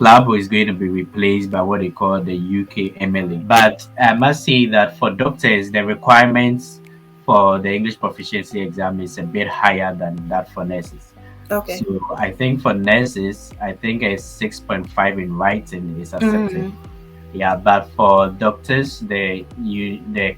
PLAB is going to be replaced by what they call the UK MLA. But I must say that for doctors, the requirements for the English proficiency exam is a bit higher than that for nurses. Okay. So I think for nurses, I think a 6.5 in writing is accepted. Yeah, but for doctors, the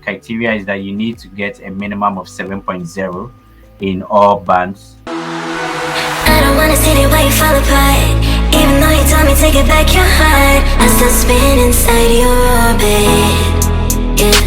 criteria is that you need to get a minimum of 7.0 in all bands. I don't wanna see the way you fall apart. Even though you told me to get back your heart, I still spin inside your orbit. Yeah.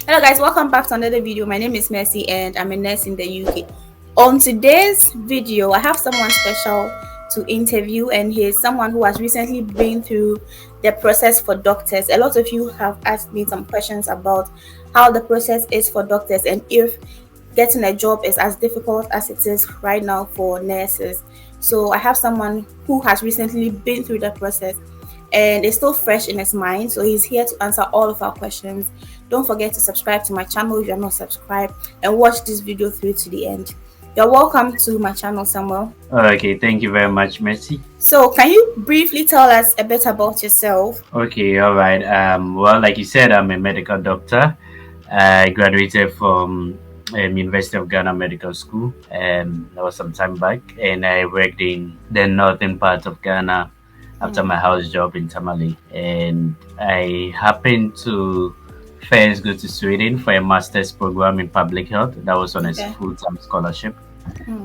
Hello guys, welcome back to another video. My name is Mhercie and I'm a nurse in the UK. On today's video, I have someone special to interview, and he's someone who has recently been through the process for doctors. A lot of you have asked me some questions about how the process is for doctors and if getting a job is as difficult as it is right now for nurses. So I have someone who has recently been through the process and it's still fresh in his mind, so he's here to answer all of our questions. Don't forget to subscribe to my channel if you're not subscribed, and watch this video through to the end. You're welcome to my channel, Samuel. Okay, thank you very much, Mhercie. So can you briefly tell us a bit about yourself? Okay, all right. Well, like you said, I'm a medical doctor. I graduated from University of Ghana Medical School, that was some time back, and I worked in the northern part of Ghana after my house job in Tamale. And I happened to first go to Sweden for a master's program in public health. That was on a full-time scholarship.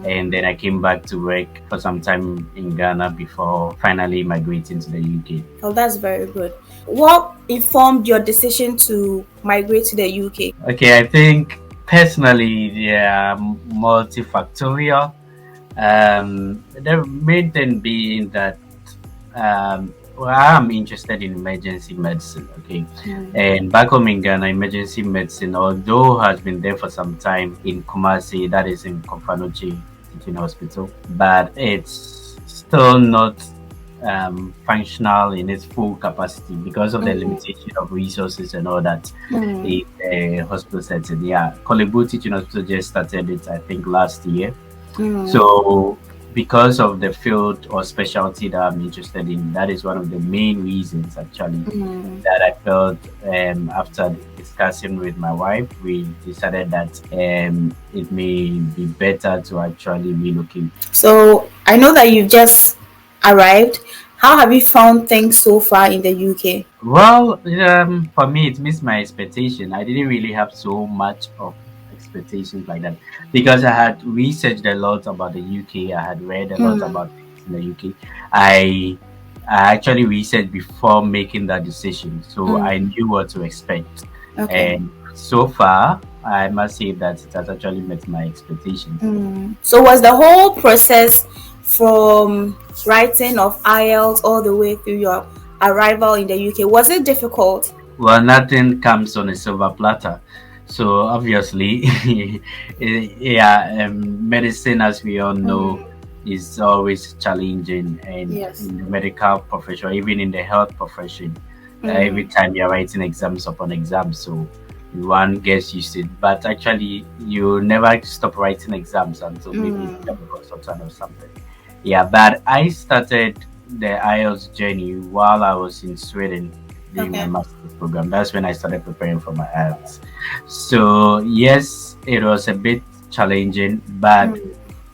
And then I came back to work for some time in Ghana before finally migrating to the UK. Oh, that's very good. What informed your decision to migrate to the UK? Okay, I think personally they are multifactorial. The main thing being that well, I'm interested in emergency medicine, okay? And back home in Ghana, emergency medicine, although has been there for some time in Kumasi, that is in Kofanochi Teaching Hospital, but it's still not functional in its full capacity because of the limitation of resources and all that in the hospital setting. Yeah, Kolebu Teaching Hospital just started it, I think, last year. So because of the field or specialty that I'm interested in, that is one of the main reasons actually that I felt after discussing with my wife, we decided that it may be better to actually relocate. So I know that you've just arrived. How have you found things so far in the UK? Well, for me, it missed my expectation. I didn't really have so much of expectations like that because I had researched a lot about the UK. I had read a lot about things in the UK. I actually researched before making that decision, so I knew what to expect. And so far, I must say that it has actually met my expectations. So was the whole process from writing of IELTS all the way through your arrival in the UK, was it difficult? Well, nothing comes on a silver platter. So obviously, yeah, medicine, as we all know, is always challenging, and in the medical profession, even in the health profession, every time you're writing exams upon exams, so one gets used to it. But actually, you never stop writing exams until maybe you become a consultant or something. Yeah, but I started the IELTS journey while I was in Sweden doing my master's program. That's when I started preparing for my IELTS. So yes, it was a bit challenging, but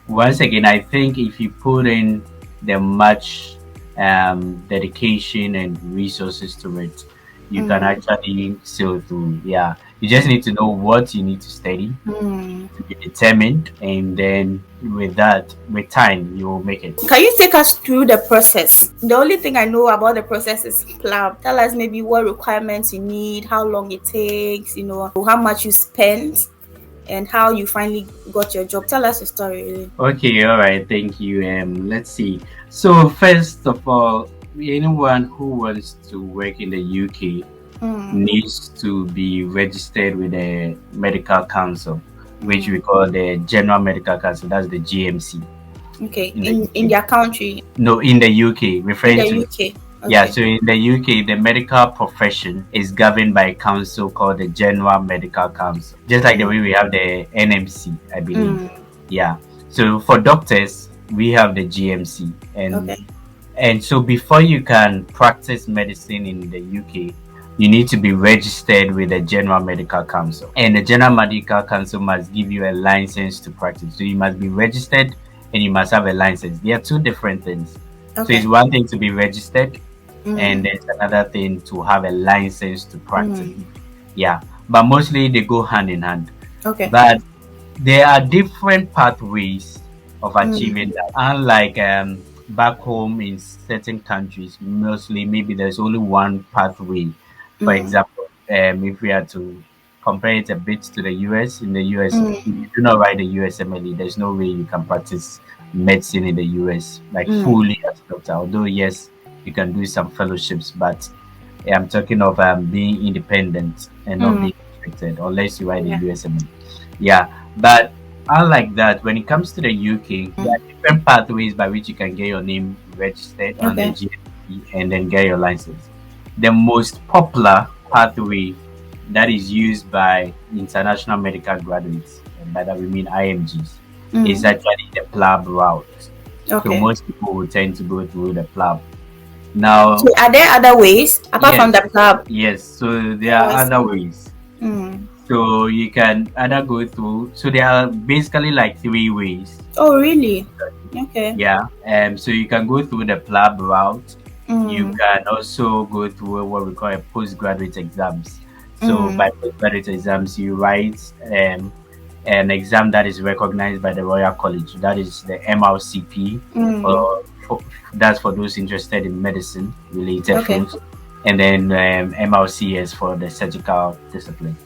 once again, I think if you put in the much dedication and resources to it, you can actually sail through. Yeah, you just need to know what you need to study, to be determined, and then with that, with time, you will make it. Can you take us through the process? The only thing I know about the process is PLAB. Tell us maybe what requirements you need, how long it takes, you know, how much you spent, and how you finally got your job. Tell us your story. Okay, all right, thank you. Let's see. So first of all, anyone who wants to work in the UK needs to be registered with the medical council, which we call the General Medical Council. That's the GMC. Okay, in their country? No, in the UK. Referring in the to UK. Yeah, so in the UK, the medical profession is governed by a council called the General Medical Council, just like the way we have the NMC, I believe. Yeah. So for doctors, we have the GMC, and And so before you can practice medicine in the UK, you need to be registered with the General Medical Council. And the General Medical Council must give you a license to practice. So you must be registered and you must have a license. They are two different things. So it's one thing to be registered, and there's another thing to have a license to practice. Yeah, but mostly they go hand in hand. Okay. But there are different pathways of achieving that. Unlike back home in certain countries, mostly maybe there's only one pathway. For example, if we are to compare it a bit to the US, in the US, if you do not write the USMLE, there's no way you can practice medicine in the US like fully as a doctor. Although yes, you can do some fellowships, but I'm talking of being independent and not being restricted unless you write the USMLE. Yeah, but unlike that, when it comes to the UK, there are different pathways by which you can get your name registered on the GMP and then get your license. The most popular pathway that is used by international medical graduates, and by that we mean IMGs, is actually the PLAB route. So most people will tend to go through the PLAB. Now, so are there other ways apart from the PLAB? Yes, so there are other ways. So you can either go through. So there are basically like 3 ways. Oh, really? Okay. Yeah. So you can go through the PLAB route. You can also go through what we call a postgraduate exams. So by postgraduate exams, you write an exam that is recognized by the Royal College. That is the MRCP. That's for those interested in medicine related fields. And then MRCS for the surgical discipline.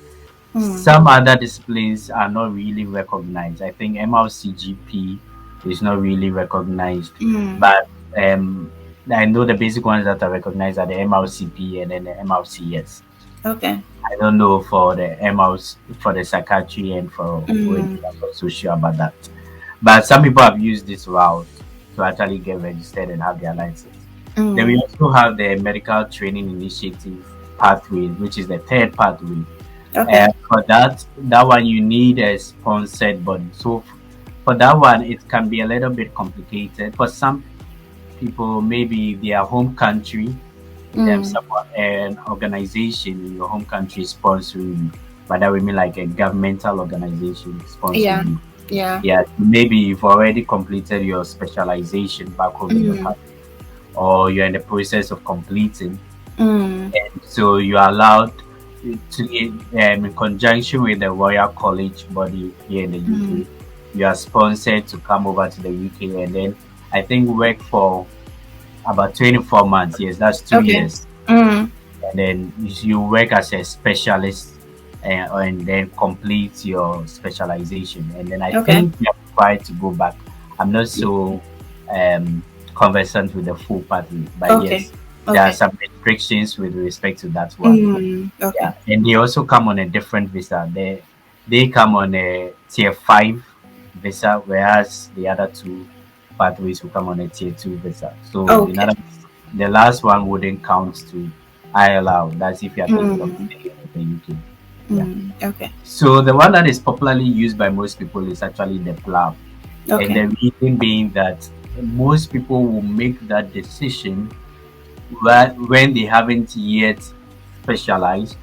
Some other disciplines are not really recognized. I think MRCGP is not really recognized, but I know the basic ones that are recognized are the MRCP and then the MRCS. Okay. I don't know for the MRC, for the psychiatry and for I'm not so sure about that. But some people have used this route to actually get registered and have their license. Then we also have the medical training initiative pathway, which is the third pathway. For that one you need a sponsored body. So for that one it can be a little bit complicated. For some people, maybe their home country, an organization in your home country sponsoring you. By that we mean like a governmental organization sponsoring you. Yeah. Maybe you've already completed your specialization back home in your country, or you're in the process of completing, and so you are allowed to, in conjunction with the Royal College body here in the UK, you are sponsored to come over to the UK and then I think work for about 24 months. Yes, that's 2 years. And then you work as a specialist and then complete your specialization. And then I think you're required to go back. I'm not so conversant with the full pathway, but yes, there are some restrictions with respect to that one. And they also come on a different visa. They come on a tier 5 visa, whereas the other 2 pathways will come on a tier 2 visa. So the last one wouldn't count to ILR. That's if you are talking about the UK. So the one that is popularly used by most people is actually the PLAB. And the reason being that most people will make that decision when they haven't yet specialized,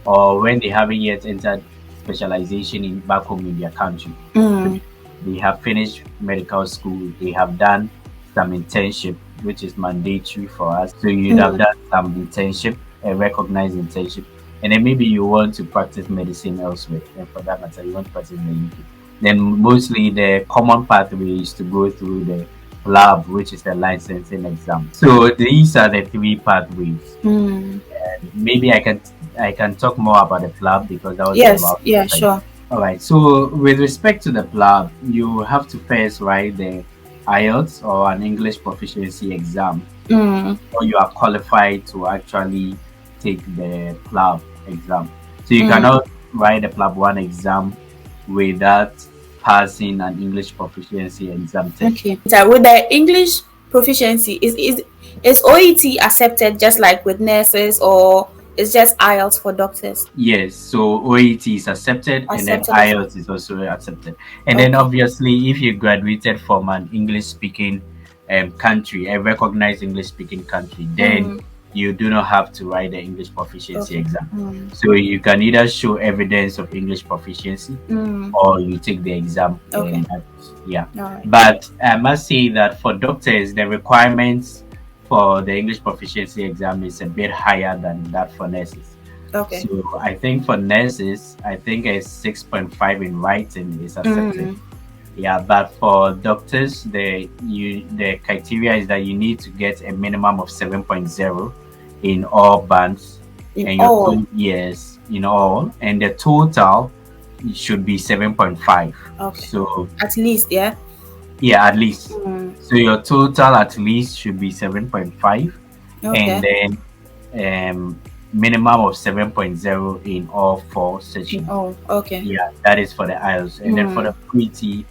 or when they haven't yet entered specialization in back home in their country. They have finished medical school, they have done some internship, which is mandatory for us. So you'd have done some internship, a recognized internship, and then maybe you want to practice medicine elsewhere, and for that matter, you want to practice in the UK. Then mostly the common pathway is to go through the PLAB, which is the licensing exam. So these are the 3 pathways. And maybe I can talk more about the PLAB because that was sure. All right. So with respect to the PLAB, you have to first write the IELTS or an English proficiency exam, or you are qualified to actually take the PLAB exam. So you cannot write the PLAB 1 exam without passing an English proficiency exam test. So with the English proficiency, is OET accepted just like with nurses, or it's just IELTS for doctors? Yes, so OET is accepted and then IELTS is also accepted. And then obviously if you graduated from an English speaking country, a recognized English speaking country, then you do not have to write the English proficiency exam. So you can either show evidence of English proficiency or you take the exam. Okay. Yeah. But I must say that for doctors, the requirements for the English proficiency exam is a bit higher than that for nurses. Okay. So I think for nurses, I think a 6.5 in writing is accepted. Yeah, but for doctors, the criteria is that you need to get a minimum of 7.0 in all bands. In all? Yes, in all. And the total should be 7.5. Okay. So at least, yeah? Yeah, at least. So your total at least should be 7.5. Okay. And then minimum of 7.0 in all 4 sections. Oh, okay. Yeah, that is for the IELTS. And then for the PLAB,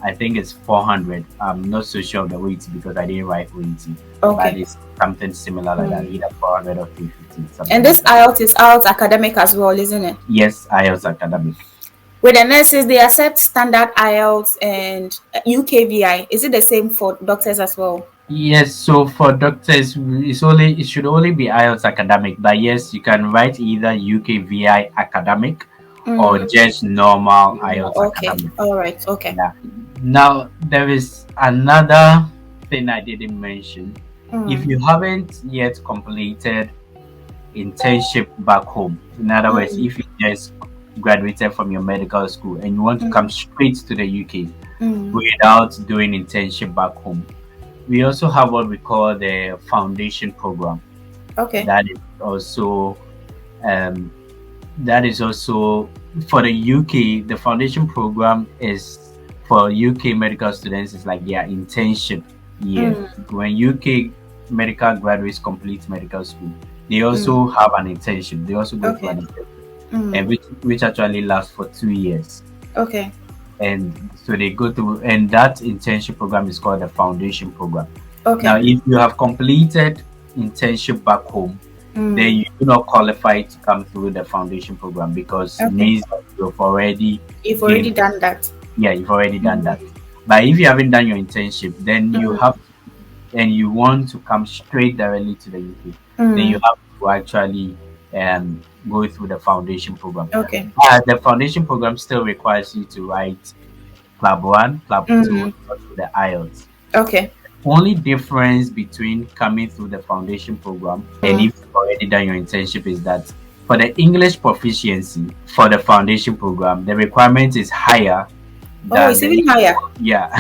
I think it's 400. I'm not so sure of the weight because I didn't write weight. Okay. But it's something similar like that, either 400 or 350. And this IELTS is IELTS academic as well, isn't it? Yes, IELTS academic. With the nurses, they accept standard IELTS and UKVI. Is it the same for doctors as well? Yes, so for doctors, it should only be IELTS academic. But yes, you can write either UKVI academic or just normal IELTS academic. All right. Okay. Yeah. Now there is another thing I didn't mention. If you haven't yet completed internship back home, in other words, if you just graduated from your medical school and you want to come straight to the UK without doing internship back home, we also have what we call the foundation program. Okay. That is also for the UK. The foundation program is for UK medical students. It's like their internship year. When UK medical graduates complete medical school, they also have an internship. They also go for an internship, and which actually lasts for 2 years. Okay. And so they go through, and that internship program is called the foundation program. Okay. Now, if you have completed internship back home, then you do not qualify to come through the foundation program because it means that you've already done that. Yeah, you've already done that. But if you haven't done your internship, then you have, and you want to come straight directly to the UK, then you have to actually go through the foundation program. Okay. The foundation program still requires you to write PLAB 1, PLAB 2, the IELTS. Okay. Only difference between coming through the foundation program and if you've already done your internship is that for the English proficiency for the foundation program, the requirement is higher. It's even higher. Yeah.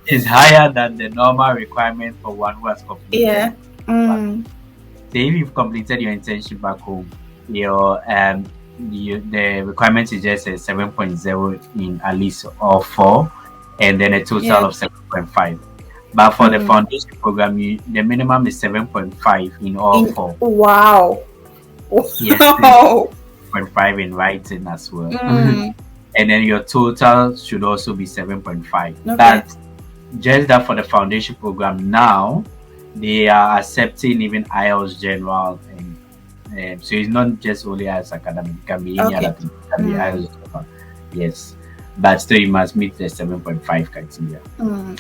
It's higher than the normal requirement for one who has completed. Yeah. So if you've completed your internship back home, the requirement is just a 7.0 in at least all 4, and then a total of 7.5. But for the foundation program, the minimum is 7.5 in all 4. Wow. Yes, 7.5 in writing as well. And then your total should also be 7.5. Okay. But just that for the foundation program now, they are accepting even IELTS general, and so it's not just only IELTS academic. It can be any other thing. It can be IELTS general. Yes, but still you must meet the 7.5 criteria.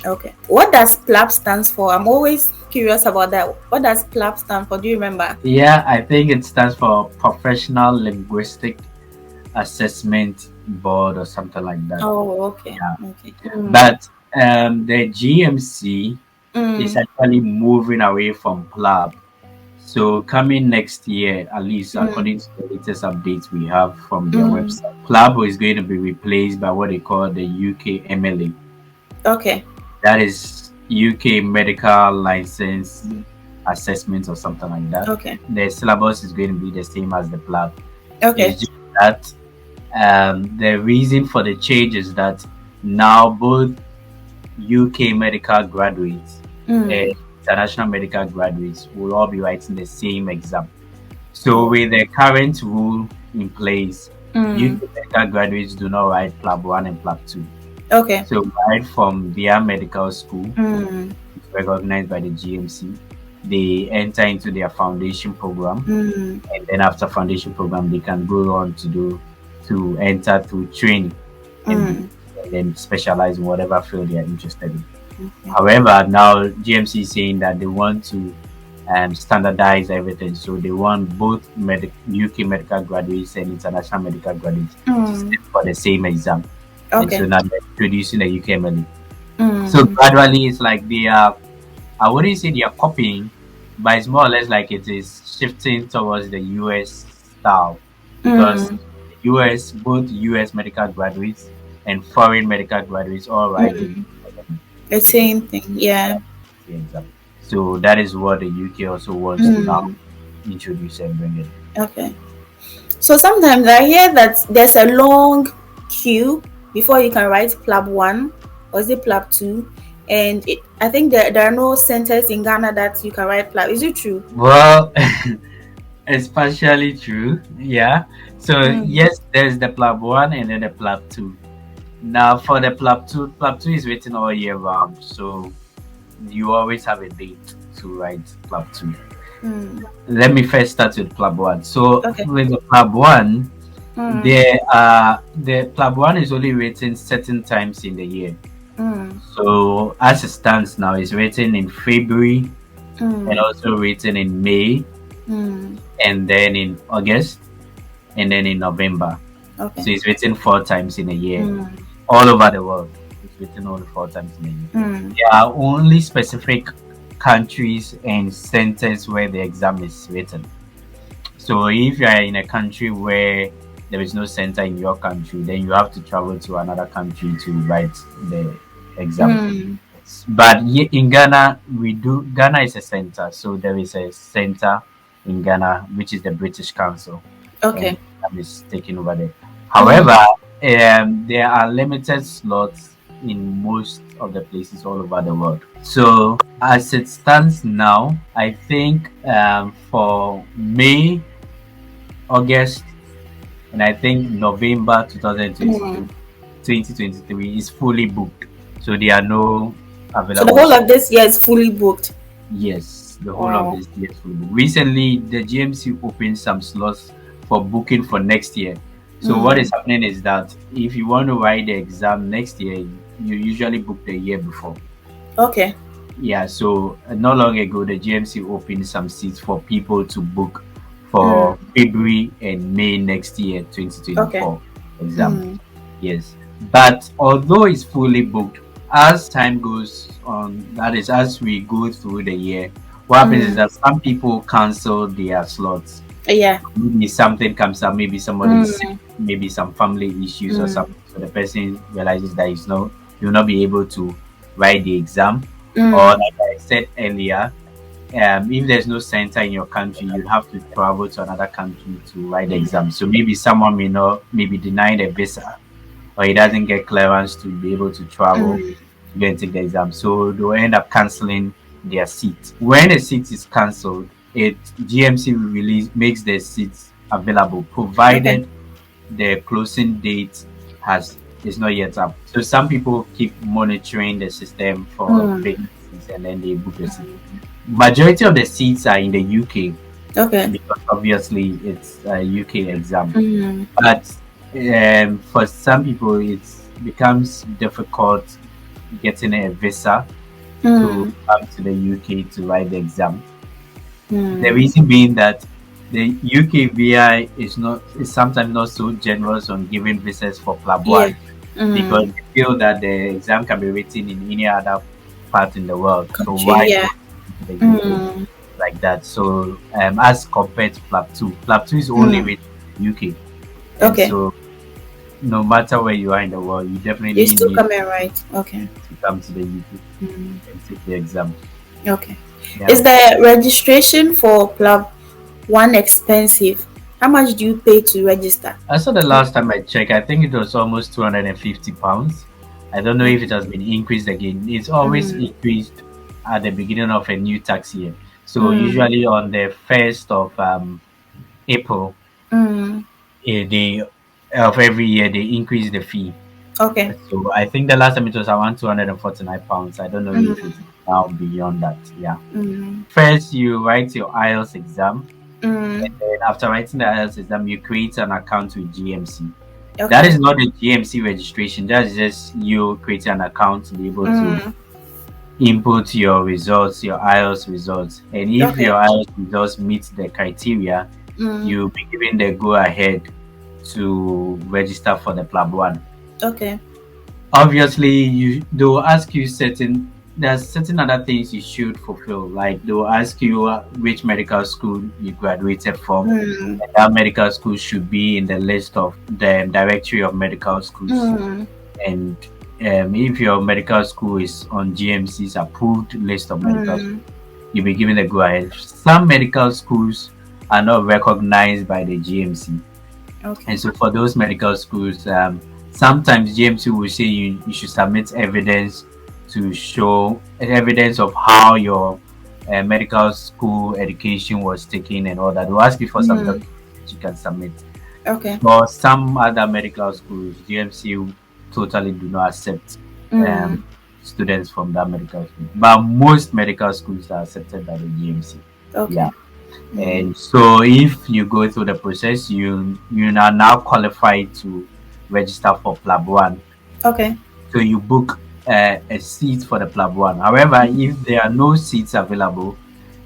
Okay. What does PLAB stands for? I'm always curious about that. What does PLAB stand for? Do you remember? Yeah, I think it stands for Professional Linguistic Assessment Board or something like that. Oh, okay. Yeah. Okay. But the GMC is actually moving away from PLAB. So coming next year, at least according to the latest updates we have from their website, PLAB is going to be replaced by what they call the UK MLA. Okay. That is UK Medical License Assessment or something like that. Okay. The syllabus is going to be the same as the PLAB. Okay. It's just that the reason for the change is that now both UK medical graduates and international medical graduates will all be writing the same exam. So with the current rule in place, UK medical graduates do not write PLAB 1 and PLAB 2. Okay. So right from their medical school, recognized by the GMC, they enter into their foundation program, and then after foundation program, they can go on to enter through training and then specialize in whatever field they are interested in. However, now GMC is saying that they want to standardize everything. So they want both UK medical graduates and international medical graduates to sit for the same exam. And so now they're introducing the UKMLE. So gradually, it's like they are, I wouldn't say they are copying, but it's more or less like it is shifting towards the US style. Because US, both US medical graduates and foreign medical graduates all write the same thing. Yeah. So that is what the UK also wants to now introduce and bring it. Okay. So sometimes I hear that there's a long queue before you can write PLAB 1 or is it PLAB 2? And I think there are no centers in Ghana that you can write PLAB. Is it true? Well, it's partially true. Yeah. So yes, there's the PLAB 1 and then the PLAB 2. Now for the PLAB 2 is written all year round. So you always have a date to write PLAB 2. Let me first start with PLAB 1. So with the PLAB 1, the PLAB 1 is only written certain times in the year. So as it stands now, it's written in February and also written in May and then in August and then in November. So it's written 4 times in a year all over the world. It's written only 4 times in a year. There are only specific countries and centers where the exam is written. So if you are in a country where there is no center in your country, then you have to travel to another country to write the exam. But in Ghana, Ghana is a center. So there is a center in Ghana, which is the British Council. And is taking over there. However, there are limited slots in most of the places all over the world. So as it stands now, I think for May, August, and I think November 2023 is fully booked. So there are no available. So the whole of this year is fully booked? Yes, the whole of this year is fully booked. Recently, the GMC opened some slots for booking for next year. So what is happening is that if you want to write the exam next year, you usually book the year before. Yeah, so not long ago, the GMC opened some seats for people to book for February and May next year, 2024 exam. Yes, but although it's fully booked, as time goes on, that is, as we go through the year, what happens is that some people cancel their slots. Maybe something comes up, maybe somebody is sick, maybe some family issues or something. So the person realizes that you'll not be able to write the exam. Or like I said earlier, if there's no center in your country, you have to travel to another country to write the exam. So maybe someone may be denied a visa, or he doesn't get clearance to be able to travel to go and take the exam. So they'll end up canceling their seat. When the seat is cancelled, GMC makes the seats available, provided the closing date is not yet up. So some people keep monitoring the system for vacancies and then they book the seat. Majority of the seats are in the UK. Because obviously it's a UK exam. But for some people it becomes difficult getting a visa to come to the UK to write the exam. The reason being that the UK VI is sometimes not so generous on giving visas for PLAB 1 because they feel that the exam can be written in any other part in the world. So why go to the UK like that? So as compared to PLAB 2, PLAB 2 is only written in the UK. So no matter where you are in the world, you definitely need to come to the UK and take the exam. Is the registration for PLAB 1 expensive? How much do you pay to register? I saw the last time I checked, I think it was almost £250. I don't know if it has been increased again. It's always increased at the beginning of a new tax year. So usually on the 1st of April of every year, they increase the fee. So I think the last time it was around £249. I don't know if it's now beyond that. First, you write your IELTS exam, and then after writing the IELTS exam, you create an account with GMC. That is not the GMC registration. That is just you creating an account to be able to input your results, your IELTS results, and if Okay. your IELTS results meet the criteria, you'll be given the go ahead to register for the PLAB 1. Okay. Obviously, they'll ask you there's certain other things you should fulfill. Like they'll ask you which medical school you graduated from. And that medical school should be in the list of the directory of medical schools. And if your medical school is on GMC's approved list of medical schools, you'll be given the go ahead. Some medical schools are not recognized by the GMC. Okay. And so for those medical schools, sometimes GMC will say you should submit evidence to show evidence of how your medical school education was taken and all that. They'll ask you for some documents you can submit. Okay. For some other medical schools, GMC totally do not accept students from that medical school. But most medical schools are accepted by the GMC. Okay. Yeah. And so if you go through the process, you are now qualified to register for PLAB 1. Okay. So you book a seat for the PLAB 1. However, if there are no seats available,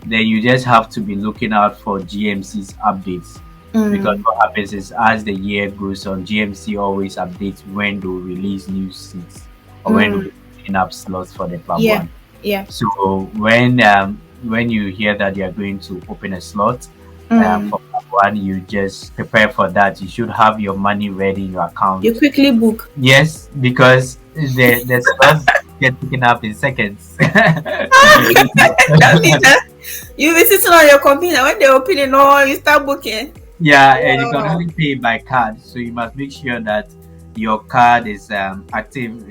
then you just have to be looking out for GMC's updates. Because what happens is as the year goes on, GMC always updates when they release new seats or when they open up slots for the PLAB 1. Yeah. So when you hear that you are going to open a slot for PLAB 1, you just prepare for that. You should have your money ready in your account. You quickly book. Yes, because the slots get taken up in seconds. You be sitting on your computer when they open it, or you start booking. Yeah, and you can only pay by card, so you must make sure that your card is active.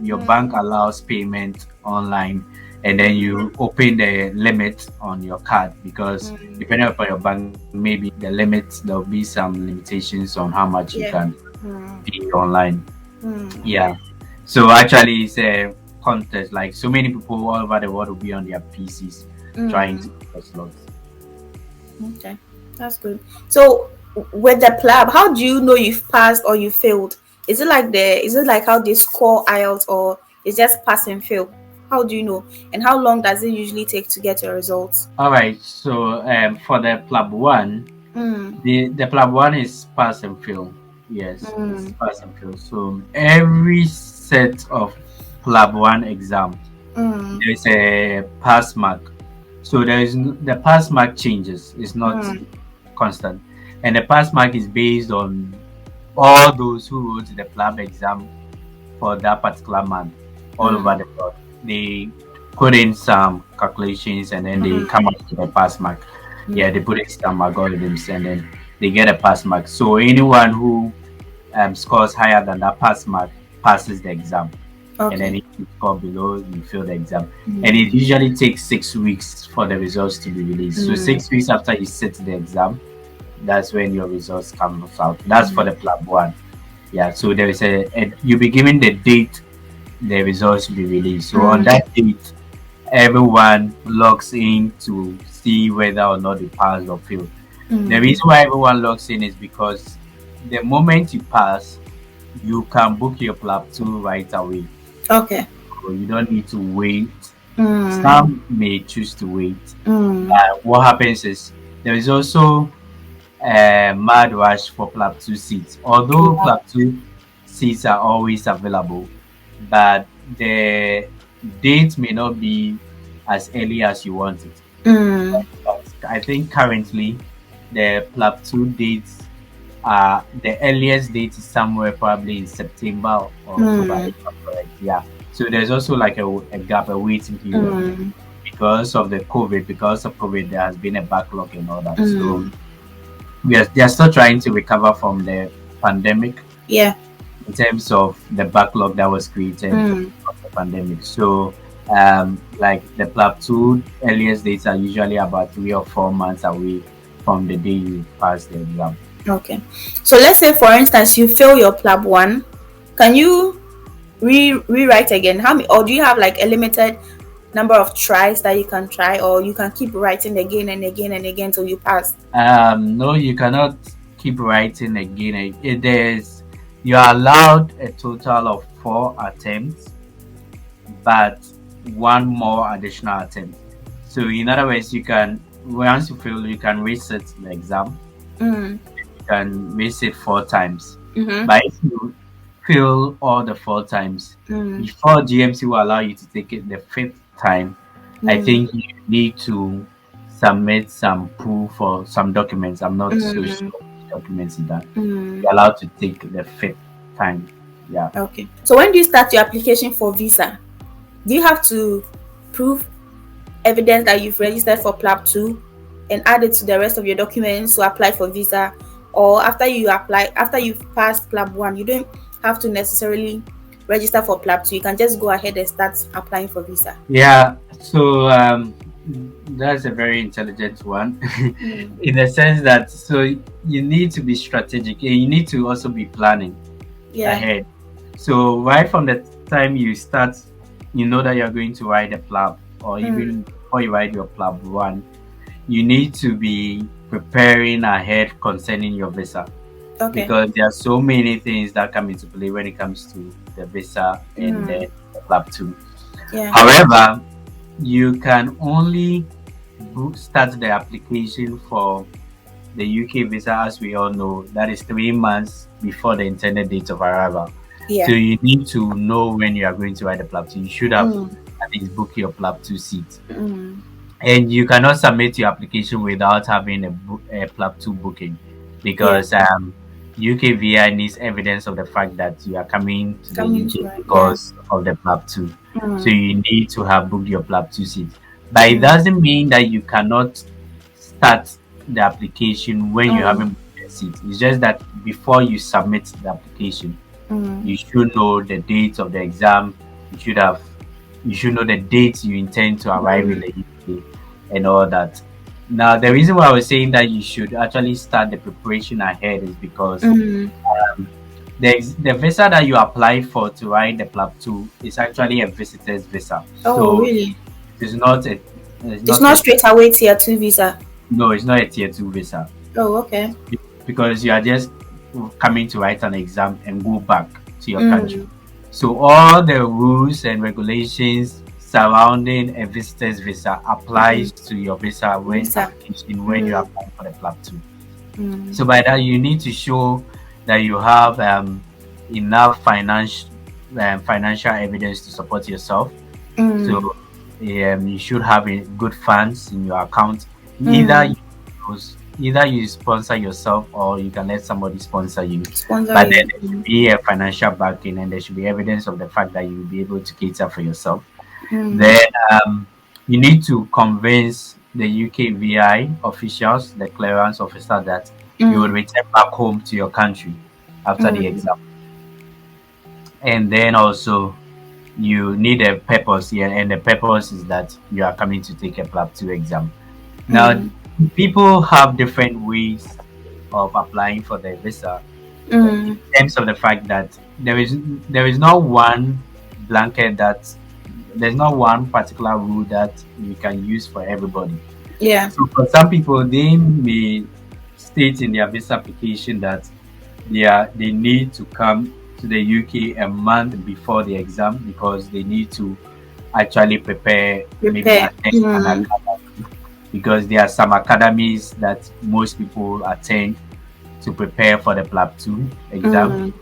Your bank allows payment online, and then you open the limit on your card, because depending upon your bank, maybe the limits, there'll be some limitations on how much you can pay online. Yeah, so actually it's a contest. Like so many people all over the world will be on their PCs trying to get slots. Okay, that's good. So with the PLAB, how do you know you've passed or you failed? Is it like how they score IELTS, or it's just pass and fail? How do you know? And how long does it usually take to get your results? All right. So for the PLAB 1, the PLAB 1 is pass and fail. Yes, it's pass and fail. So every set of PLAB 1 exam, there is a pass mark. So the pass mark changes. It's not constant, and the pass mark is based on all those who wrote the PLAB exam for that particular month all over the world. They put in some calculations and then they come up with a pass mark. Yeah, they put in some algorithms and then they get a pass mark. So anyone who scores higher than that pass mark passes the exam. And then if you score below, you fail the exam. And it usually takes 6 weeks for the results to be released. So 6 weeks after you sit the exam, that's when your results come out. That's for the PLAB 1. Yeah, so there is you'll be given the date the results will be released. So on that date, everyone logs in to see whether or not they passed or failed. The reason why everyone logs in is because the moment you pass, you can book your PLAB 2 right away. Okay. So you don't need to wait. Some may choose to wait. What happens is there is also a mad rush for PLAB 2 seats. Although PLAB 2 seats are always available, but the date may not be as early as you want it. I think currently the PLAB 2 dates the earliest date is somewhere probably in September or October. Yeah. So there's also like a gap, a waiting period because of COVID, there has been a backlog and all that. So they are still trying to recover from the pandemic. Yeah. In terms of the backlog that was created of the pandemic. So like the PLAB 2 earliest dates are usually about 3 or 4 months away from the day you pass the exam. Okay. So let's say, for instance, you fail your PLAB 1. Can you rewrite again? How many, or do you have like a limited number of tries that you can try, or you can keep writing again and again and again till you pass? No, you cannot keep writing again. You are allowed a total of 4 attempts, but one more additional attempt. So in other words, you can, once you fail, you can reset the exam. You can reset 4 times. But if you fail all the 4 times, before GMC will allow you to take it the 5th time, I think you need to submit some proof or some documents. I'm not so sure which documents is that. You're allowed to take the 5th time. Yeah. Okay. So when do you start your application for visa? Do you have to prove evidence that you've registered for PLAB 2 and add it to the rest of your documents to apply for visa? Or after you apply, after you've passed PLAB 1, you don't have to necessarily register for PLAB 2. You can just go ahead and start applying for visa. Yeah. So that's a very intelligent one in the sense that, so you need to be strategic and you need to also be planning ahead. So right from the time you start, you know that you're going to write a PLAB, or even before you write your PLAB 1, you need to be preparing ahead concerning your visa. Because there are so many things that come into play when it comes to the visa and the PLAB 2. However, you can only start the application for the UK visa, as we all know, that is 3 months before the intended date of arrival. So you need to know when you are going to write the PLAB 2. You should have at least booked your PLAB 2 seat. And you cannot submit your application without having a PLAB 2 booking, because UK VI needs evidence of the fact that you are coming to the UK because of the PLAB 2. So you need to have booked your PLAB 2 seat. But it doesn't mean that you cannot start the application when you haven't booked your seat. It's just that before you submit the application, you should know the date of the exam. You should know the date you intend to arrive in the UK and all that. Now, the reason why I was saying that you should actually start the preparation ahead is because the visa that you apply for to write the PLAB 2 is actually a visitor's visa. So really? It's not straight away tier 2 visa. No, it's not a tier 2 visa. Oh, okay. Because you are just coming to write an exam and go back to your country. So all the rules and regulations surrounding a visitor's visa applies to your visa when you apply for the PLAB 2. So by that, you need to show that you have enough financial evidence to support yourself. So you should have good funds in your account. Either you sponsor yourself or you can let somebody sponsor you. But then there should be a financial backing and there should be evidence of the fact that you will be able to cater for yourself. Then you need to convince the UK VI officials, the clearance officer, that you will return back home to your country after the exam. And then also you need a purpose here, and the purpose is that you are coming to take a PLAB 2 exam. Now, people have different ways of applying for their visa in terms of the fact that there is not one blanket there's not one particular rule that you can use for everybody. So for some people, they may state in their visa application that they need to come to the UK a month before the exam because they need to actually prepare. Maybe attend an academy, because there are some academies that most people attend to prepare for the PLAB 2 exam.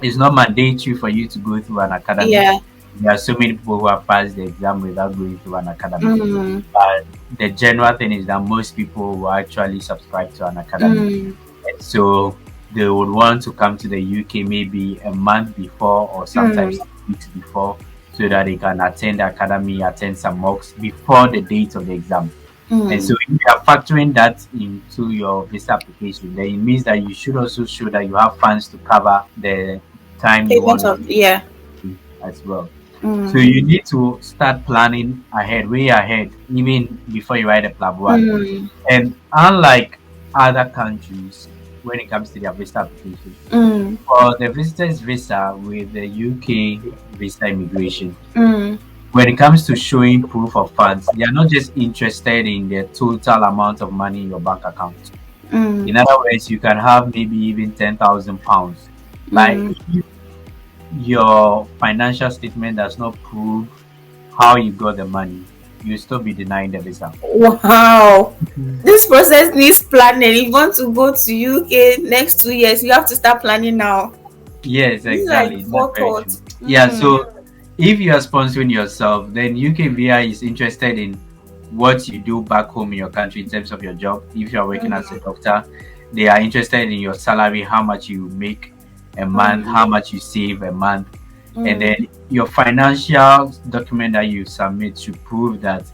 It's not mandatory for you to go through an academy. There are so many people who have passed the exam without going through an academy. But the general thing is that most people will actually subscribe to an academy. And so they would want to come to the UK maybe a month before or sometimes weeks before, so that they can attend the academy, attend some mocks before the date of the exam. And so if you are factoring that into your visa application, then it means that you should also show that you have funds to cover the time you want as well. So you need to start planning ahead, way ahead, even before you write a PLAB 1. And unlike other countries, when it comes to their visa application, for the visitor's visa with the UK visa immigration, when it comes to showing proof of funds, they are not just interested in the total amount of money in your bank account. In other words, you can have maybe even £10,000, but if your financial statement does not prove how you got the money, you still be denying the visa. Wow. This process needs planning. If you want to go to UK next 2 years, you have to start planning now. Yes, This is like exactly. That's very true. forethought. Yeah, so if you are sponsoring yourself, then UKVI is interested in what you do back home in your country in terms of your job. If you are working as a doctor, they are interested in your salary, how much you make a month, how much you save a month, and then your financial document that you submit should prove that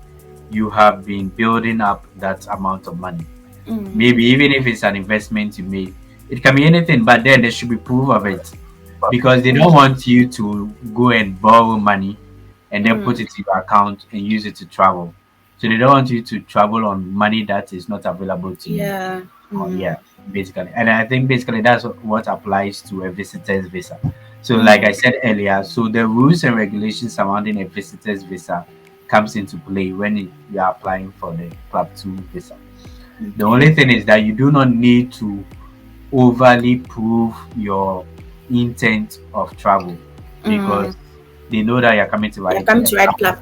you have been building up that amount of money. Maybe even if it's an investment you made, it can be anything, but then there should be proof of it, because they don't want you to go and borrow money and then put it in your account and use it to travel. So they don't want you to travel on money that is not available to you. Yeah. Yeah, basically. And I think basically that's what applies to a visitor's visa. So like I said earlier, so the rules and regulations surrounding a visitor's visa comes into play when you are applying for the PLAB 2 visa. The only thing is that you do not need to overly prove your intent of travel, because they know that you're coming to write. You're coming to write PLAB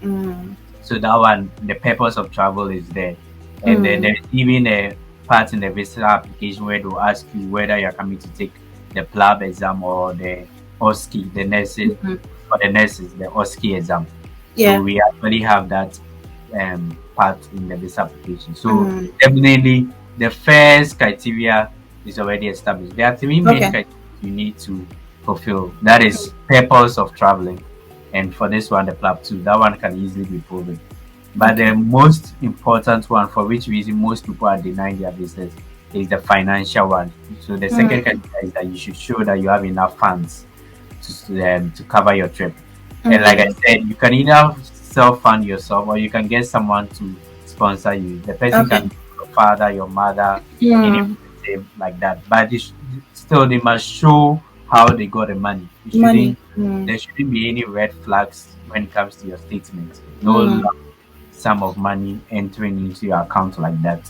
2. So that one, the purpose of travel is there. And then there's even a part in the visa application where they'll ask you whether you're coming to take the PLAB exam or the OSCE, the nursing, for the nurses, the OSCE exam. Yeah. So we actually have that part in the visa application. So definitely the first criteria is already established. There are three main criteria you need to fulfill. That is purpose of traveling. And for this one, the PLAB 2, that one can easily be proven. But the most important one, for which reason most people are denying their business, is the financial one. So the second criteria is that you should show that you have enough funds to cover your trip. And like I said, you can either self-fund yourself or you can get someone to sponsor you. The person can be your father, your mother, any like that. But still, they must show how they got the money. There shouldn't be any red flags when it comes to your statement. No lump sum of money entering into your account like that.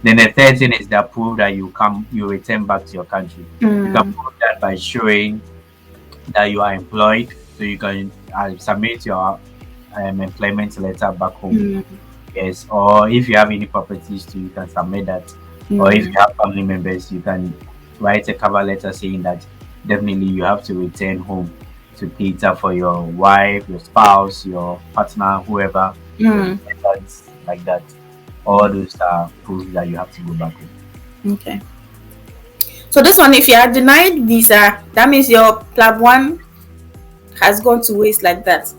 Then the third thing is that prove that you return back to your country. You can prove that by showing that you are employed, so you can submit your employment letter back home. Yes, or if you have any properties too, you can submit that. Or if you have family members, you can write a cover letter saying that definitely you have to return home to cater for your wife, your spouse, your partner, whoever. That's like that. All those are proofs that you have to go back home. Okay. So this one, if you are denied visa, that means your PLAB 1 has gone to waste like that.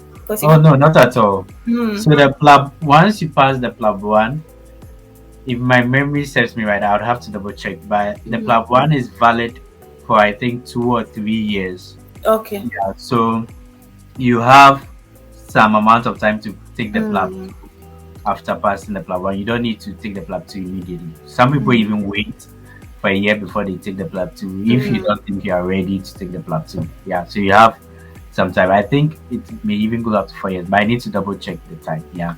Oh no, not at all. So the PLAB, once you pass the PLAB 1, if my memory serves me right, I would have to double check. But the PLAB 1 is valid for I think 2 or 3 years. Okay. Yeah. So you have some amount of time to take the PLAB after passing the PLAB 1. You don't need to take the PLAB 2 immediately. Some people even wait for a year before they take the PLAB 2 if you don't think you are ready to take the PLAB 2. Yeah. So you have some time. I think it may even go up to 4 years, but I need to double check the time. Yeah.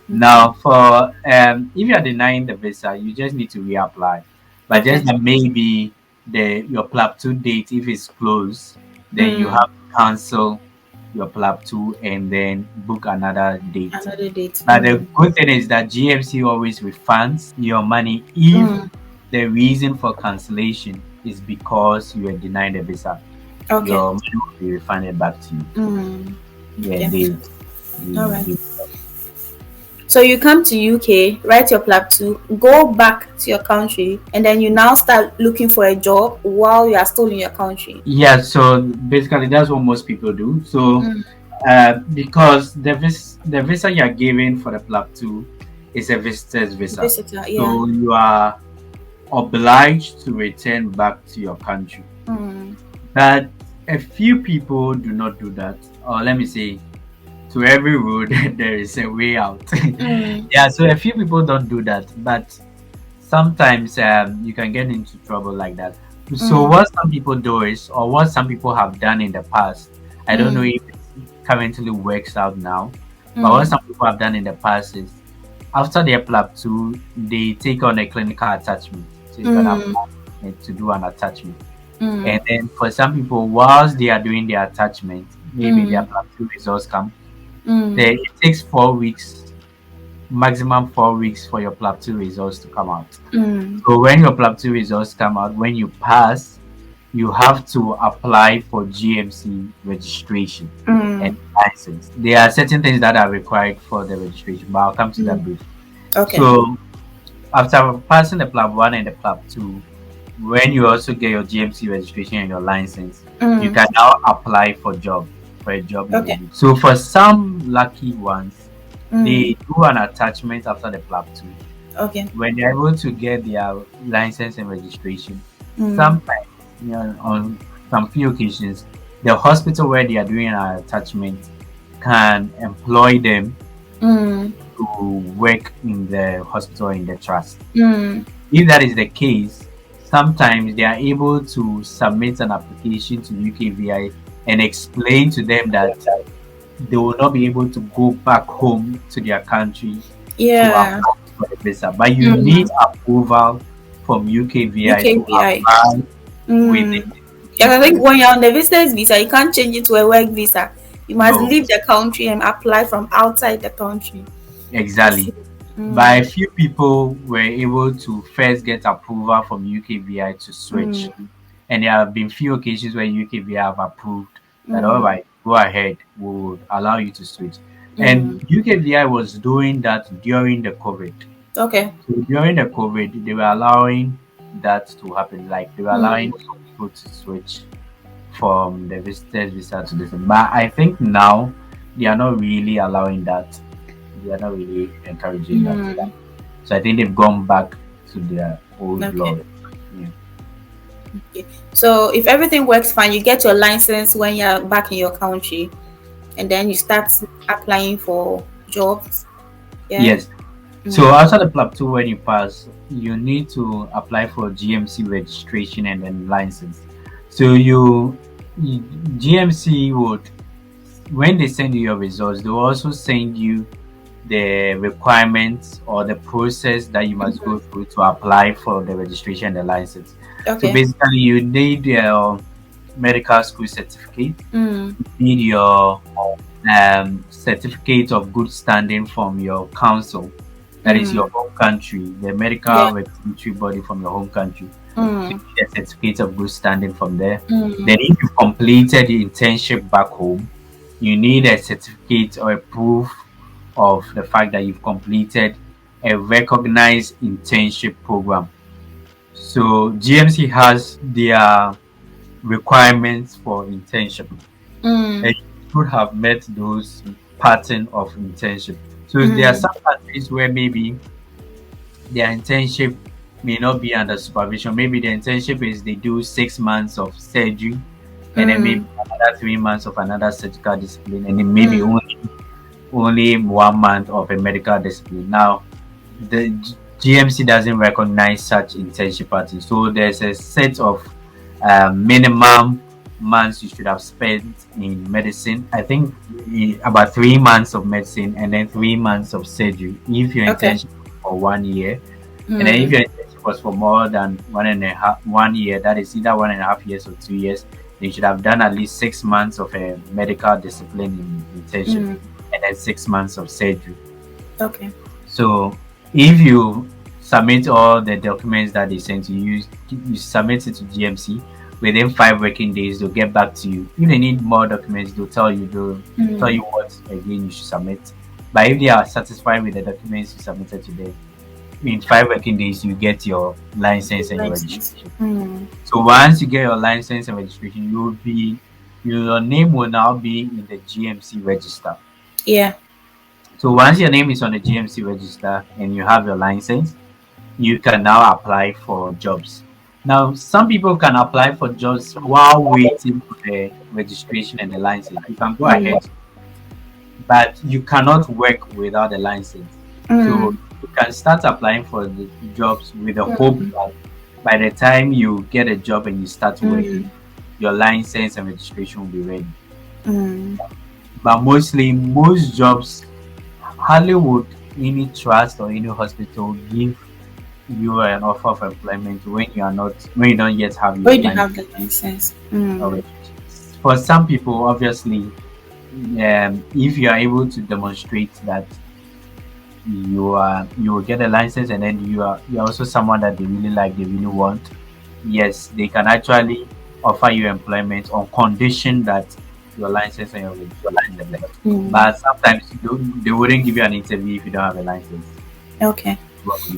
Now, for if you are denying the visa, you just need to reapply. But just maybe your PLAB 2 date, if it's closed, then you have to cancel your PLAB 2 and then book another date. But the good thing is that GMC always refunds your money if the reason for cancellation is because you are denied the visa. Your money will be refunded back to you. All right. So you come to UK, write your PLAB 2, go back to your country, and then you now start looking for a job while you are still in your country. Yeah, so basically that's what most people do. So because the visa you are given for the PLAB 2 is a visitor's visa. So you are obliged to return back to your country. But a few people do not do that. Or let me say, to every road there is a way out. Yeah, so a few people don't do that, but sometimes you can get into trouble like that. So what some people do is, or what some people have done in the past, I don't know if it currently works out now, but what some people have done in the past is, after their PLAB 2, they take on a clinical attachment. So you can apply to do an attachment. And then for some people, whilst they are doing their attachment, maybe their PLAB 2 results come, It takes 4 weeks, maximum 4 weeks for your PLAB 2 results to come out. So when your PLAB 2 results come out, when you pass, you have to apply for GMC registration and license. There are certain things that are required for the registration, but I'll come to that briefly. Okay. So after passing the PLAB 1 and the PLAB 2, when you also get your GMC registration and your license, you can now apply for a job. Okay. So for some lucky ones, they do an attachment after the PLAB 2. Okay. When they're able to get their license and registration, sometimes, on some few occasions, the hospital where they are doing an attachment can employ them to work in the hospital or in the trust. If that is the case, sometimes they are able to submit an application to UKVI and explain to them that they will not be able to go back home to their country to apply for the visa. But you need approval from UKVI to apply with it. I think when you're on the visitor's visa, you can't change it to a work visa. You must leave the country and apply from outside the country. Exactly. But a few people were able to first get approval from UKVI to switch. And there have been few occasions where UKVI have approved that, all right, go ahead, we'll allow you to switch. And UKVI was doing that during the COVID. Okay. So during the COVID, they were allowing that to happen. Like they were allowing people to switch from the visitor's visa to this. But I think now they are not really allowing that. They are not really encouraging that. So I think they've gone back to their old law. Yeah. Okay. So if everything works fine, you get your license when you're back in your country, and then you start applying for jobs. Yeah? Yes. So after the PLAB 2, when you pass, you need to apply for GMC registration and then license. So GMC would, when they send you your results, they will also send you the requirements or the process that you must go through to apply for the registration and the license. Okay. So basically, you need your medical school certificate, you need your certificate of good standing from your council, that is your home country, the medical regulatory body from your home country. You need a certificate of good standing from there. Then if you've completed the internship back home, you need a certificate or a proof of the fact that you've completed a recognized internship program. So GMC has their requirements for internship, and you should have met those pattern of internship. So there are some countries where maybe their internship may not be under supervision. Maybe the internship is they do 6 months of surgery, and then maybe another 3 months of another surgical discipline, and then maybe only 1 month of a medical discipline. Now, the GMC doesn't recognize such internship patterns, so there's a set of minimum months you should have spent in medicine. I think about 3 months of medicine and then 3 months of surgery if your internship was for 1 year. And then if your internship was for more than 1 year, that is either 1.5 years or 2 years, then you should have done at least 6 months of a medical discipline in internship and then 6 months of surgery. Okay. So if you submit all the documents that they send to you, you submit it to GMC. Within 5 working days, they'll get back to you. If they need more documents, they'll tell you what again you should submit. But if they are satisfied with the documents you submitted today, in 5 working days, you get your license and your registration. So once you get your license and registration, your name will now be in the GMC register. Yeah. So once your name is on the GMC register and you have your license, you can now apply for jobs. Now, some people can apply for jobs while waiting for the registration and the license. You can go ahead, but you cannot work without the license. So you can start applying for the jobs with the hope that by the time you get a job and you start working, your license and registration will be ready. But most jobs, hardly would any trust or any hospital give you an offer of employment when you don't yet have your have the license. For some people, obviously, if you are able to demonstrate that you will get a license, and then you're also someone that they really like, they really want, yes, they can actually offer you employment on condition that your license and your registration is there. But sometimes they wouldn't give you an interview if you don't have a license. Okay.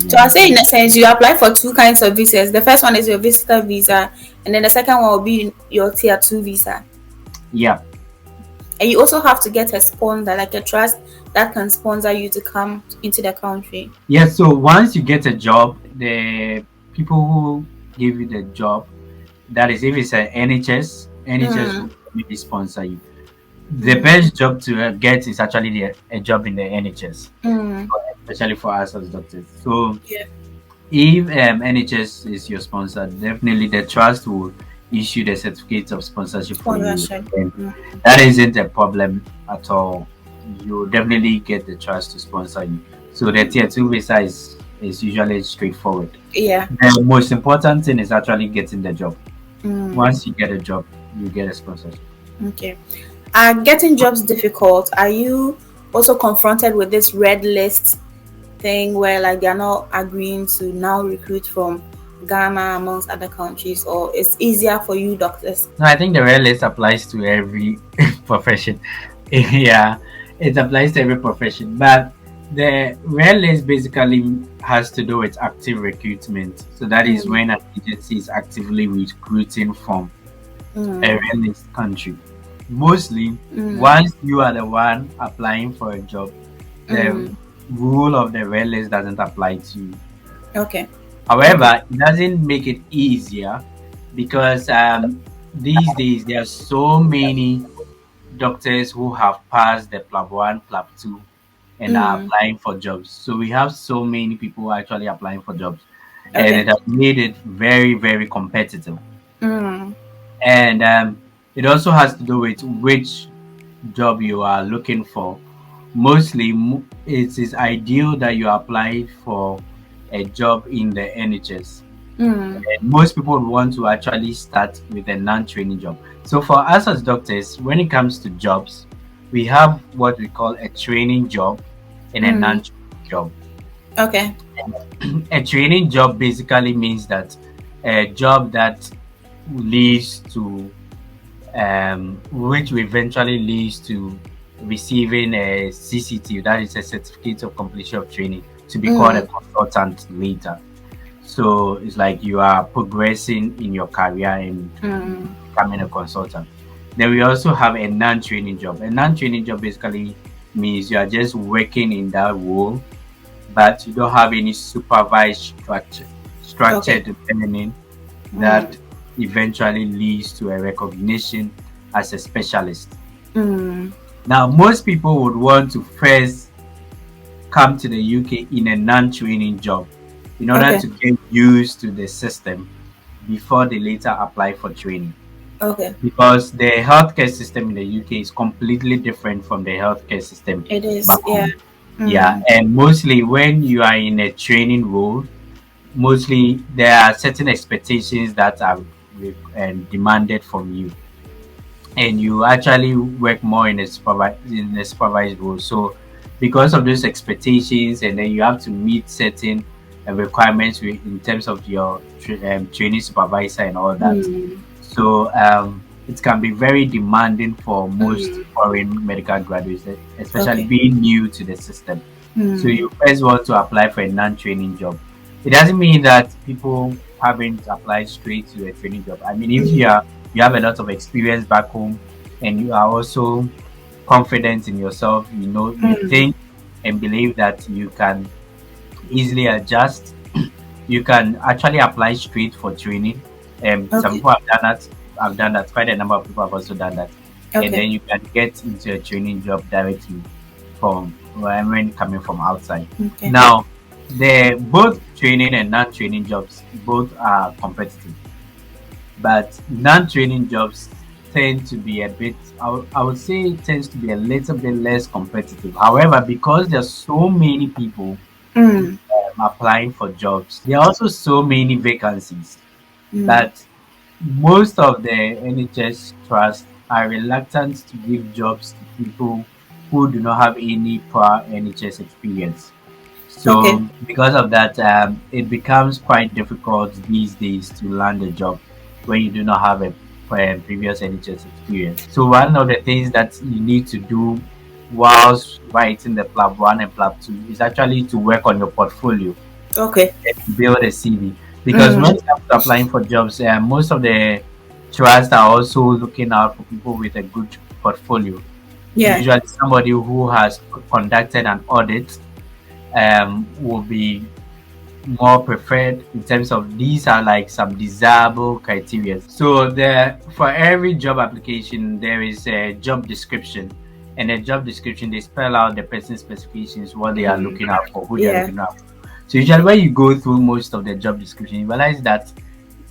So I'll say in a sense you apply for two kinds of visas. The first one is your visitor visa, and then the second one will be your tier 2 visa. Yeah. And you also have to get a sponsor, like a trust that can sponsor you to come into the country. Yeah, so once you get a job, the people who give you the job, that is, if it's an NHS will maybe sponsor you. The best job to get is actually a job in the NHS, especially for us as doctors. So if NHS is your sponsor, definitely the trust will issue the certificate of sponsorship for you. That isn't a problem at all. You definitely get the trust to sponsor you. So the tier 2 visa is usually straightforward. Yeah. The most important thing is actually getting the job. Once you get a job, you get a sponsorship. Okay. Getting jobs difficult. Are you also confronted with this red list thing where like they're not agreeing to now recruit from Ghana amongst other countries, or it's easier for you doctors? No, I think the red list applies to every profession. Yeah, it applies to every profession. But the red list basically has to do with active recruitment. So that is when an agency is actively recruiting from a red list country. Mostly, once you are the one applying for a job, the rule of the red list doesn't apply to you. Okay. However, it doesn't make it easier because these days there are so many doctors who have passed the PLAB 1, PLAB 2 and are applying for jobs. So we have so many people actually applying for jobs, and it has made it very, very competitive. And it also has to do with which job you are looking for. Mostly, it is ideal that you apply for a job in the NHS. And most people would want to actually start with a non-training job. So for us as doctors, when it comes to jobs, we have what we call a training job and a non-training job. Okay. A training job basically means that a job that leads to which eventually leads to receiving a CCT, that is a certificate of completion of training, to be called a consultant later. So it's like you are progressing in your career and becoming a consultant. Then we also have a non-training job. A non-training job basically means you are just working in that role, but you don't have any supervised structured learning that eventually leads to a recognition as a specialist. Now, most people would want to first come to the UK in a non-training job in order to get used to the system before they later apply for training. Because the healthcare system in the UK is completely different from the healthcare system. It is, yeah. And mostly when you are in a training role, mostly there are certain expectations that are demanded from you, and you actually work more in a supervised role. So because of those expectations, and then you have to meet certain requirements in terms of your training supervisor and all that. So it can be very demanding for most foreign medical graduates, especially being new to the system. So you first want to apply for a non-training job. It doesn't mean that people haven't applied straight to a training job. I mean, if you have a lot of experience back home and you are also confident in yourself, you think and believe that you can easily adjust, you can actually apply straight for training. Some people have done that. I've done that. Quite a number of people have also done that. And then you can get into a training job directly from when coming from outside. Now, both training and non-training jobs both are competitive, but non-training jobs tend to be a bit, I would say it tends to be a little bit less competitive. However, because there's so many people applying for jobs, there are also so many vacancies that most of the NHS trusts are reluctant to give jobs to people who do not have any prior NHS experience. Okay. So because of that, it becomes quite difficult these days to land a job when you do not have a previous NHS experience. So one of the things that you need to do whilst writing the PLAB 1 and PLAB 2 is actually to work on your portfolio Okay. and build a CV. Because Mm. when it comes to applying for jobs, most of the trusts are also looking out for people with a good portfolio. Yeah. Usually somebody who has conducted an audit will be more preferred in terms of these are like some desirable criteria. So there for every job application there is a job description, and a job description they spell out the person's specifications, what they are Mm. looking out for, who they are Yeah. looking out for. So usually when you go through most of the job description, you realize that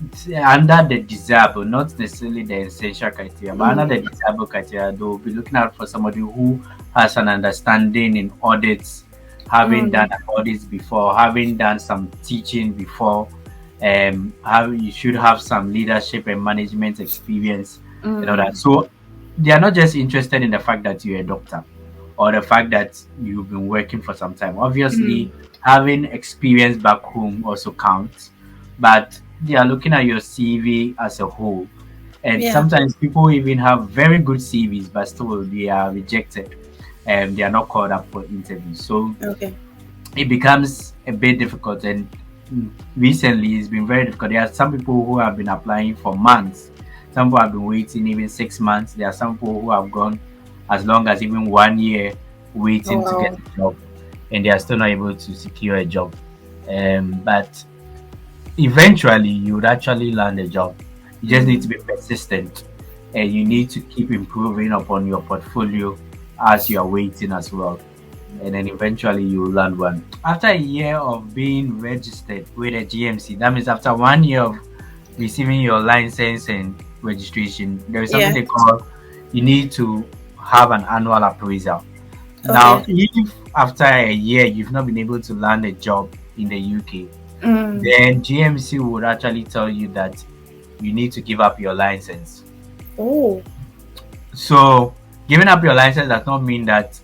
it's under the desirable, not necessarily the essential criteria, but under the Mm. desirable criteria, they will be looking out for somebody who has an understanding in audits, having done Mm. an audit before, having done some teaching before, how you should have some leadership and management experience and all that. Mm. So they are not just interested in the fact that you're a doctor or the fact that you've been working for some time. Mm. Obviously, having experience back home also counts, but they are looking at your CV as a whole. And Yeah. sometimes people even have very good CVs, but still they are rejected and they are not called up for interviews. So Okay. it becomes a bit difficult. And recently, it's been very difficult. There are some people who have been applying for months. Some people have been waiting even 6 months. There are some people who have gone as long as even 1 year Oh, waiting to get wow. a job, and they are still not able to secure a job. But eventually, you would actually land a job. You just need to be persistent, and you need to keep improving upon your portfolio as you are waiting as well, and then eventually you will land one. After a year of being registered with a GMC, that means after 1 year of receiving your license and registration, there is something Yeah. they call you need to have an annual appraisal. Now, Okay. if after a year you've not been able to land a job in the UK, Mm. then GMC would actually tell you that you need to give up your license. Oh. So, giving up your license does not mean that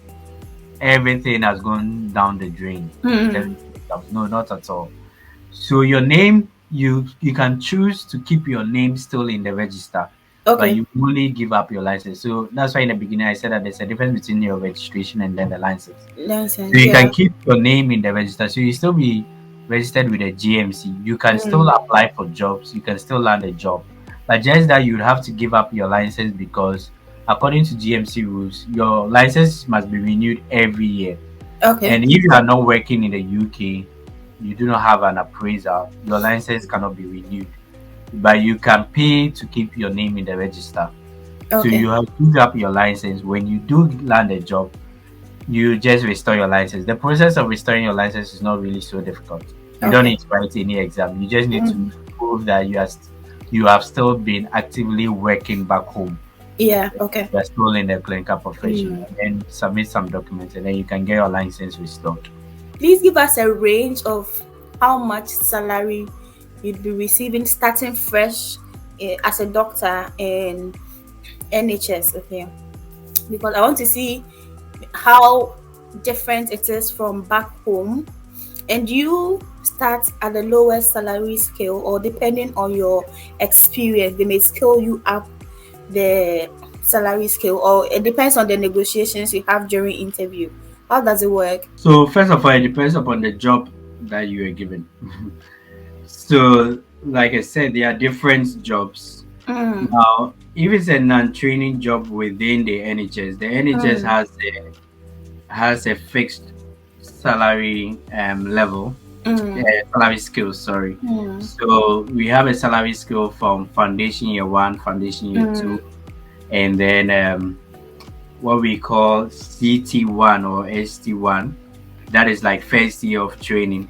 everything has gone down the drain in terms Mm. of stuff. No, not at all. So your name, you can choose to keep your name still in the register, but Okay. you only give up your license. So that's why in the beginning I said that there's a difference between your registration and then the license. So License. you Yeah. can keep your name in the register. So you still be registered with a GMC. You can still Mm. apply for jobs. You can still land a job. But just that you'd have to give up your license because according to GMC rules, your license must be renewed every year. Okay. And if you are not working in the UK, you do not have an appraiser, your license cannot be renewed. But you can pay to keep your name in the register. So Okay. you have to give up your license. When you do land a job, you just restore your license. The process of restoring your license is not really so difficult. You don't Okay. need to write any exam. You just need to Mm. prove that you have still been actively working back home. Yeah. Okay. You are still in the clinical profession, Mm. and then submit some documents, and then you can get your license restored. Please give us a range of how much salary you'd be receiving starting fresh as a doctor in NHS. Okay. Because I want to see how different it is from back home. And you start at the lowest salary scale, or depending on your experience, they may scale you up the salary scale, or it depends on the negotiations you have during interview. How does it work? So first of all, it depends upon the job that you are given. So, like I said, there are different jobs. Mm, Now, if it's a non-training job within the NHS, the NHS mm, has a fixed salary level, mm, salary scale. Sorry. mm, So we have a salary scale from foundation year one, foundation year two, mm, and then what we call CT1 or ST1. That is like first year of training.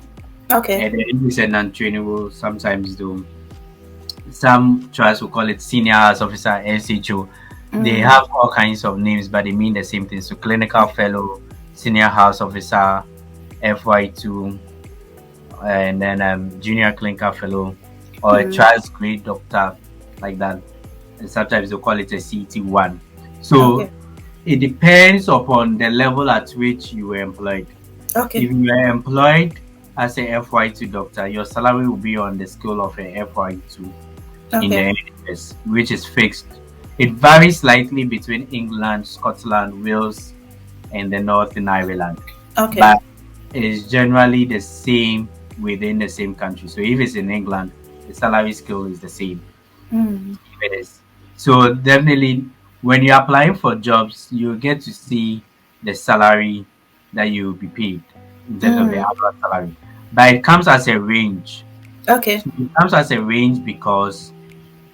okay. And then if it's a non-training, will sometimes do. Some trusts will call it senior house officer, SHO. They Mm, have all kinds of names, but they mean the same thing. So clinical fellow, senior house officer, FY2, and then junior clinical fellow, or a mm, trust grade doctor, like that. and sometimes they call it a CT1. So it depends upon the level at which you were employed. Okay. If you are employed as a FY2 doctor, your salary will be on the scale of a FY2 in the NHS, which is fixed. It varies slightly between England, Scotland, Wales, and the Northern Ireland. Okay. But it's generally the same within the same country. So if it's in England, the salary scale is the same. If it is. So definitely when you're applying for jobs, you get to see the salary that you'll be paid in terms of the annual salary. But it comes as a range. Okay. So it comes as a range because,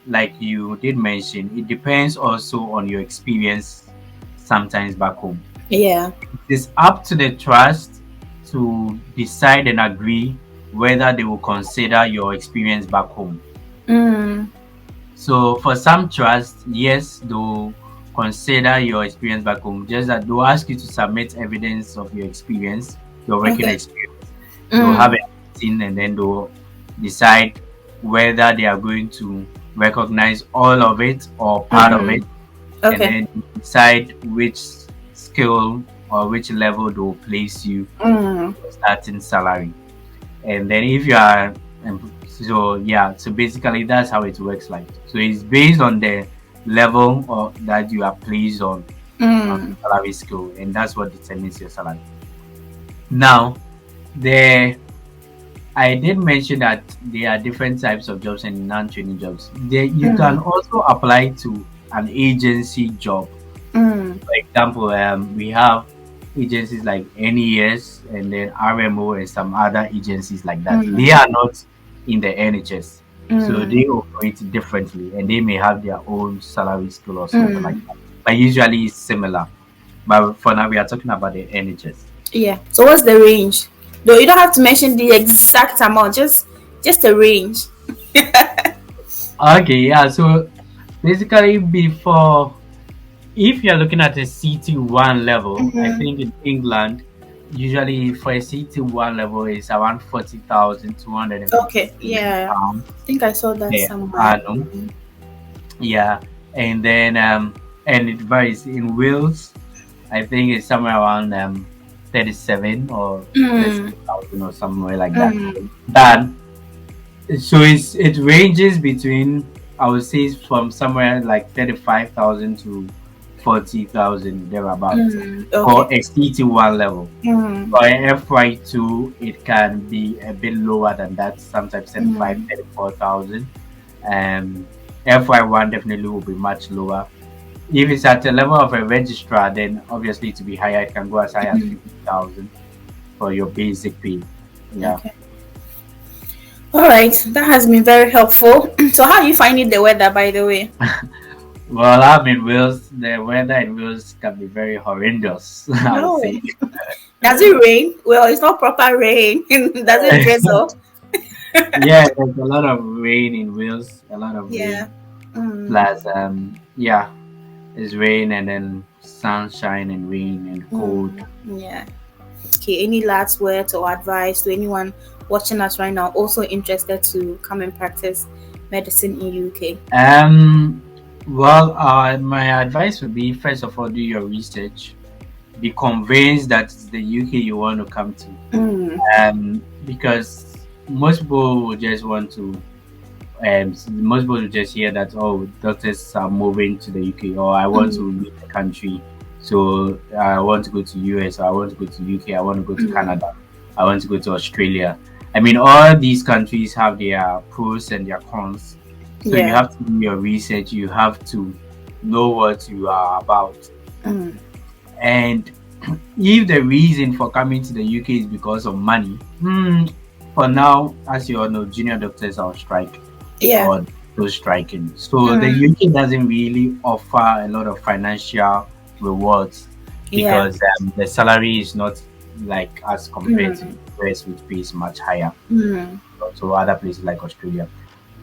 like you did mention, it depends also on your experience sometimes back home. Yeah. It's up to the trust to decide and agree whether they will consider your experience back home. So for some trusts, yes, they'll consider your experience back home, just that they'll ask you to submit evidence of your experience, your working experience. They'll have a meeting and then they'll decide whether they are going to recognize all of it or part of it, and then decide which skill or which level they'll place you starting salary. And then if you are so basically that's how it works. Like, so it's based on the level that you are placed on salary scale, and that's what determines your salary. Now, I did mention that there are different types of jobs and non-training jobs. You can also apply to an agency job. For example, we have agencies like NES and then RMO and some other agencies like that. They are not in the NHS, so they operate differently and they may have their own salary scale or something like that. But usually it's similar. But for now, we are talking about the NHS. Yeah. So what's the range? Though you don't have to mention the exact amount, just a range. Okay, yeah. So basically, if you're looking at a CT1 level, I think in England, usually for a CT1 level is around 40,200. Okay, yeah. I think I saw that somewhere. Yeah, and then and it varies. In Wales, I think it's somewhere around 37 or 37,000 or somewhere like that. But so it ranges between, I would say, from somewhere like 35,000 to 40,000 thereabouts for a CT1 level. For a FY2, it can be a bit lower than that, sometimes 34,000. FY1 definitely will be much lower. If it's at the level of a registrar, then obviously to be higher, it can go as high as 50,000 for your basic pay. Yeah. Okay. All right, that has been very helpful. So how are you finding the weather, by the way? Well, I'm in Wales. The weather in Wales can be very horrendous. I would say. Does it rain? Well, it's not proper rain. Does it drizzle? Yeah, there's a lot of rain in Wales. A lot of rain. Plus, it's rain and then sunshine and rain and cold. Yeah. Okay. Any last words or advice to anyone watching us right now, also interested to come and practice medicine in UK? Well, my advice would be, first of all, do your research. Be convinced that it's the UK you want to come to. Because most people will just want to, most people will just hear that, oh, doctors are moving to the UK, or I want to leave the country, so I want to go to US, or I want to go to UK, I want to go to Canada, I want to go to Australia. I mean, all these countries have their pros and their cons. So you have to do your research. You have to know what you are about. And if the reason for coming to the UK is because of money, for now, as you all know, junior doctors are on strike. Or those striking. So the UK doesn't really offer a lot of financial rewards because the salary is not like as compared to the US, which pays much higher. So other places like Australia.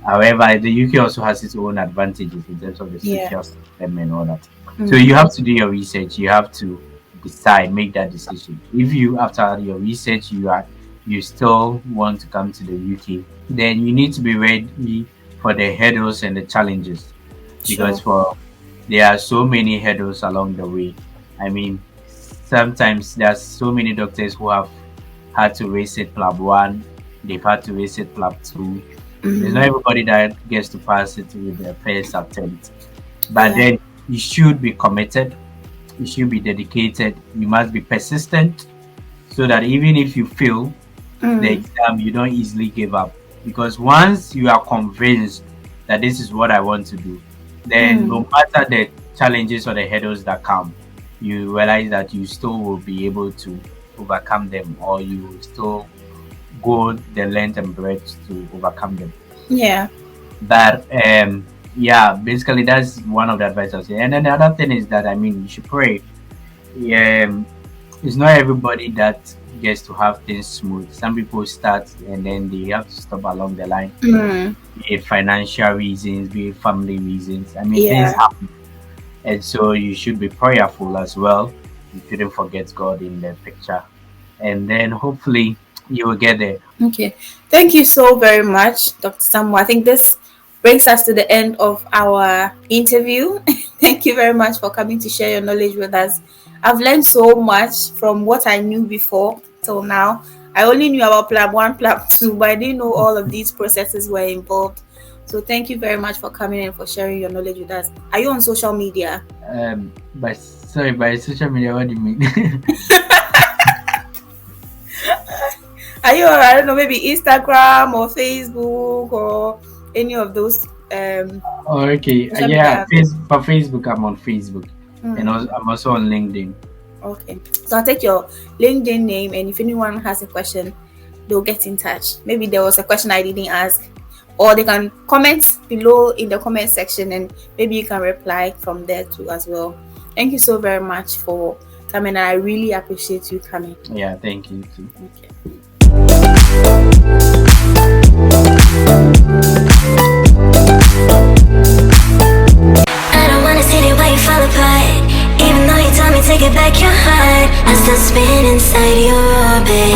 However, the UK also has its own advantages in terms of the social system and all that. So you have to do your research. You have to decide, make that decision. If you, after your research, you still want to come to the UK, then you need to be ready for the hurdles and the challenges. because there are so many hurdles along the way. I mean, sometimes there's so many doctors who have had to resit PLAB 1, they've had to resit PLAB 2. There's not everybody that gets to pass it with their first attempt. But then you should be committed, you should be dedicated, you must be persistent, so that even if you fail the exam, you don't easily give up. Because once you are convinced that this is what I want to do, then no matter the challenges or the hurdles that come, you realize that you still will be able to overcome them, or you will still go the length and breadth to overcome them. Yeah. But yeah, basically that's one of the advice I'll say. And then the other thing is that, I mean, you should pray. Yeah, it's not everybody that gets to have things smooth. Some people start and then they have to stop along the line. Be it financial reasons, be it family reasons. I mean, things happen. And so you should be prayerful as well. You shouldn't forget God in the picture. And then hopefully you will get there. Okay. Thank you so very much, Dr. Samuel. I think this brings us to the end of our interview. Thank you very much for coming to share your knowledge with us. I've learned so much from what I knew before till now. I only knew about PLAB 1, PLAB 2, but I didn't know all of these processes were involved. So thank you very much for coming and for sharing your knowledge with us. Are you on social media? By social media, what do you mean? Are you, I don't know, maybe Instagram or Facebook or any of those? Okay. Yeah, for Facebook, I'm on Facebook. And I'm also on LinkedIn. Okay. So I'll take your LinkedIn name, and if anyone has a question, they'll get in touch. Maybe there was a question I didn't ask, or they can comment below in the comment section, and maybe you can reply from there too as well. Thank you so very much for coming, and I really appreciate you coming. Yeah, thank you too. Okay. I don't wanna see the way you fall apart. Even though you told me take it back your heart, I still spin inside your orbit.